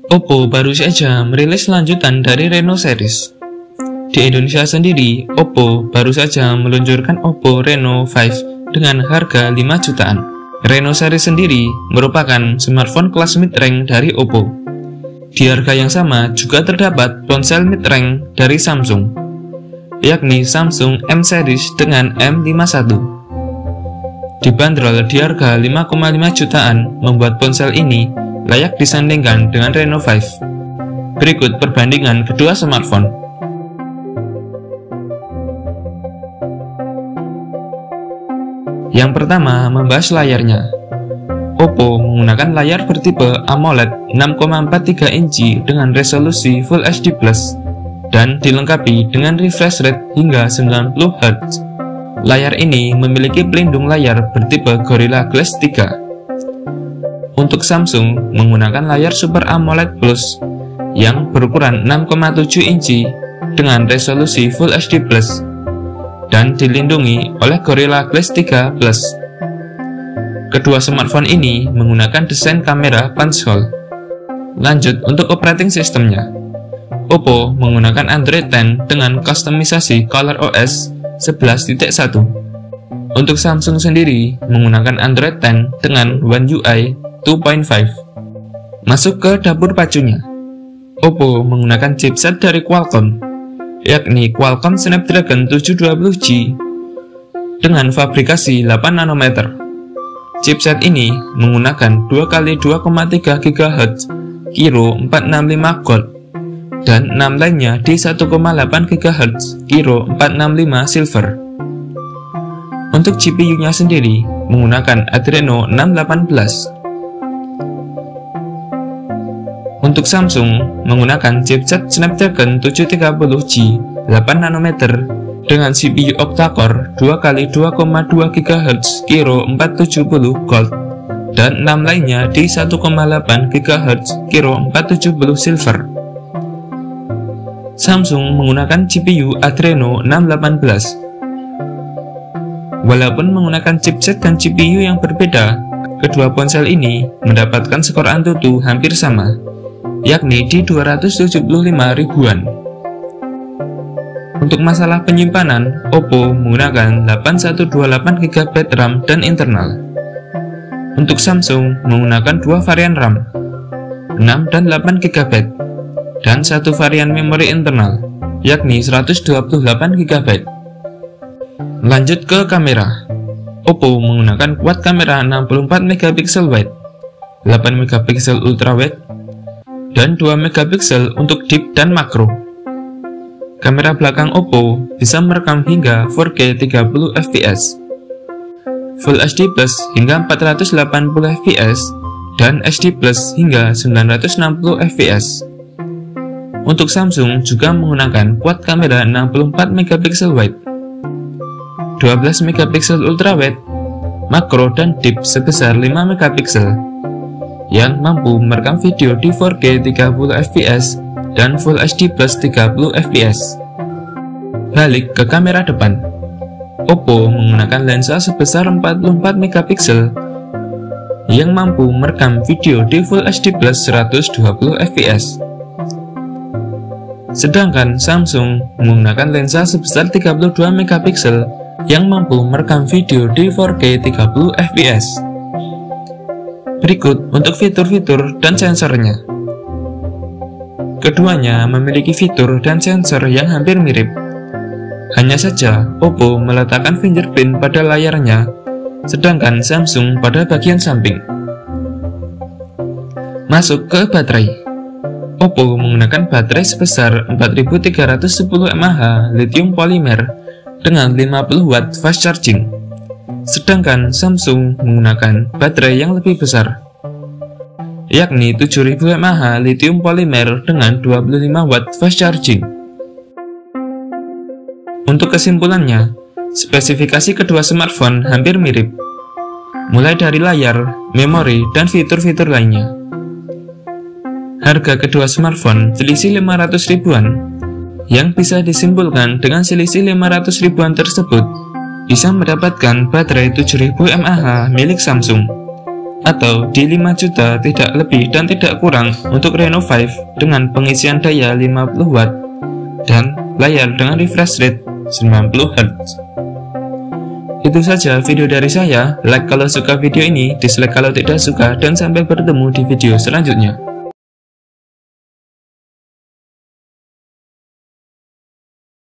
Oppo baru saja merilis lanjutan dari Reno series. Di Indonesia sendiri, Oppo baru saja meluncurkan Oppo Reno 5 dengan harga 5 jutaan. Reno series sendiri merupakan smartphone kelas mid-range dari Oppo. Di harga yang sama juga terdapat ponsel mid-range dari Samsung, yakni Samsung M series dengan M51. Dibanderol di harga 5,5 jutaan, membuat ponsel ini layak disandingkan dengan Reno 5. Berikut perbandingan kedua smartphone. Yang pertama, membahas layarnya. Oppo menggunakan layar bertipe AMOLED 6,43 inci dengan resolusi Full HD+, dan dilengkapi dengan refresh rate hingga 90 Hz. Layar ini memiliki pelindung layar bertipe Gorilla Glass 3. Untuk Samsung menggunakan layar Super AMOLED Plus yang berukuran 6,7 inci dengan resolusi Full HD+, dan dilindungi oleh Gorilla Glass 3 Plus. Kedua smartphone ini menggunakan desain kamera punch hole. Lanjut untuk operating sistemnya. Oppo menggunakan Android 10 dengan kustomisasi ColorOS 11.1. Untuk Samsung sendiri menggunakan Android 10 dengan One UI 2.5. Masuk ke dapur pacunya. Oppo menggunakan chipset dari Qualcomm, yakni Qualcomm Snapdragon 720G dengan fabrikasi 8 nanometer. Chipset ini menggunakan 2x2,3 GHz Kiro 465 Gold dan 6 lainnya di 1,8 GHz Kiro 465 Silver. Untuk GPU-nya sendiri menggunakan Adreno 680. Untuk Samsung menggunakan chipset Snapdragon 730G 8 nanometer dengan CPU octa-core 2x2,2 GHz Kiro 470 Gold dan 6 lainnya di 1,8 GHz Kiro 470 Silver. Samsung menggunakan GPU Adreno 618. Walaupun menggunakan chipset dan GPU yang berbeda, kedua ponsel ini mendapatkan skor Antutu hampir sama, yakni di 275 ribuan. Untuk masalah penyimpanan, Oppo menggunakan 8128 GB RAM dan internal. Untuk Samsung menggunakan dua varian RAM, 6 dan 8 GB, dan satu varian memori internal, yakni 128 GB. Lanjut ke kamera. Oppo menggunakan quad kamera 64 MP wide, 8 MP ultra wide, dan 2 MP untuk deep dan makro. Kamera belakang Oppo bisa merekam hingga 4K 30 fps, Full HD Plus hingga 480 fps, dan HD Plus hingga 960 fps. Untuk Samsung juga menggunakan quad kamera 64 MP wide, 12 MP ultra wide, makro dan deep sebesar 5 MP yang mampu merekam video di 4K 30 fps dan Full HD Plus 30 fps. Balik ke kamera depan. Oppo menggunakan lensa sebesar 44 MP yang mampu merekam video di Full HD Plus 120 fps. Sedangkan Samsung menggunakan lensa sebesar 32 MP yang mampu merekam video di 4K 30 fps. Berikut untuk fitur-fitur dan sensornya. Keduanya memiliki fitur dan sensor yang hampir mirip. Hanya saja, Oppo meletakkan fingerprint pada layarnya, sedangkan Samsung pada bagian samping. Masuk ke baterai. Oppo menggunakan baterai sebesar 4310 mAh lithium polymer dengan 50 watt fast charging, sedangkan Samsung menggunakan baterai yang lebih besar, yakni 7000 mAh lithium polymer dengan 25 watt fast charging. Untuk kesimpulannya, spesifikasi kedua smartphone hampir mirip, mulai dari layar, memori, dan fitur-fitur lainnya. Harga kedua smartphone selisih 500 ribuan, yang bisa disimpulkan dengan selisih 500 ribuan tersebut bisa mendapatkan baterai 7000 mAh milik Samsung, atau di 5 juta tidak lebih dan tidak kurang untuk Reno 5 dengan pengisian daya 50 Watt dan layar dengan refresh rate 90 Hz. Itu saja video dari saya. Like kalau suka video ini, dislike kalau tidak suka, dan sampai bertemu di video selanjutnya.